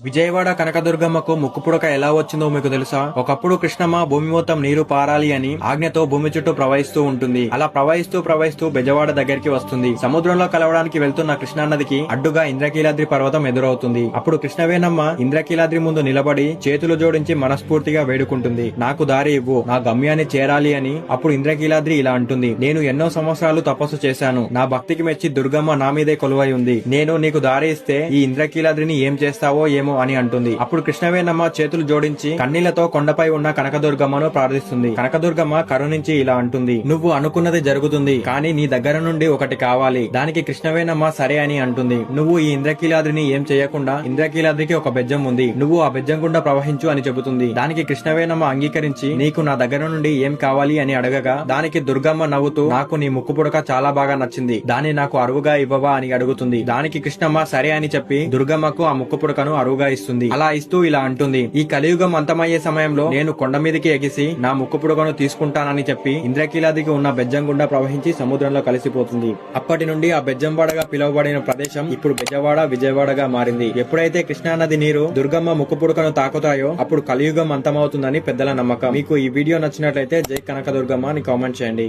విజయవాడ కనకదుర్గమ్మకు ముక్కుపుడక ఎలా వచ్చిందో మీకు తెలుసా? ఒకప్పుడు కృష్ణమ్మ భూమి మొత్తం నీరు పారాలి అని ఆజ్ఞతో భూమి చుట్టూ ప్రవహిస్తూ ఉంటుంది. అలా ప్రవహిస్తూ బెజవాడ దగ్గరికి వస్తుంది. సముద్రంలో కలవడానికి వెళ్తున్న కృష్ణానదికి అడ్డుగా ఇంద్రకీలాద్రి పర్వతం ఎదురవుతుంది. అప్పుడు కృష్ణవేణమ్మ ఇంద్రకీలాద్రి ముందు నిలబడి చేతులు జోడించి మనస్ఫూర్తిగా వేడుకుంటుంది. నాకు దారి ఇవ్వు, నా గమ్యాన్ని చేరాలి అని. అప్పుడు ఇంద్రకీలాద్రి ఇలా అంటుంది, నేను ఎన్నో సంవత్సరాలు తపస్సు చేశాను. నా భక్తికి మెచ్చి దుర్గమ్మ నా మీదే కొలువై ఉంది. నేను నీకు దారి ఇస్తే ఈ ఇంద్రకీలాద్రిని ఏం చేస్తావో ఏమో అని అంటుంది. అప్పుడు కృష్ణవేణమ్మ చేతులు జోడించి కన్నీళ్లతో కొండపై ఉన్న కనకదుర్గమ్మను ప్రార్థిస్తుంది. కనకదుర్గమ్మ కరుణించి ఇలా అంటుంది, నువ్వు అనుకున్నది జరుగుతుంది, కానీ నీ దగ్గర నుండి ఒకటి కావాలి. దానికి కృష్ణవేణమ్మ సరే అని అంటుంది. నువ్వు ఈ ఇంద్రకీలాద్రిని ఏం చేయకుండా ఇంద్రకీలాద్రికి ఒక బెజ్జం ఉంది, నువ్వు ఆ బెజ్జం గుండా ప్రవహించు అని చెబుతుంది. దానికి కృష్ణవేణమ్మ అంగీకరించి నీకు నా దగ్గర నుండి ఏం కావాలి అని అడగగా దానికి దుర్గమ్మ నవ్వుతూ నాకు నీ ముక్కు పుడక చాలా బాగా నచ్చింది, దాన్ని నాకు అరువుగా ఇవ్వవా అని అడుగుతుంది. దానికి కృష్ణమ్మ సరే అని చెప్పి దుర్గమ్మకు ఆ ముక్కు పుడకను అరువుగా ఇస్తుంది. అలా ఇస్తూ ఇలా అంటుంది, ఈ కలియుగం అంతమయ్యే సమయంలో నేను కొండ మీదకి ఎగిసి నా ముక్కు పుడకను తీసుకుంటానని చెప్పి ఇంద్రకీలాదికి ఉన్న బెజ్జం గుండా ప్రవహించి సముద్రంలో కలిసిపోతుంది. అప్పటి నుండి ఆ బెజ్జంవాడగా పిలువబడిన ప్రదేశం ఇప్పుడు విజయవాడగా మారింది. ఎప్పుడైతే కృష్ణానది నీరు దుర్గమ్మ ముక్కు పుడకను తాకుతాయో అప్పుడు కలియుగం అంతమవుతుందని పెద్దల నమ్మకం. మీకు ఈ వీడియో నచ్చినట్లయితే జై కనకదుర్గమ్మ అని కామెంట్ చేయండి.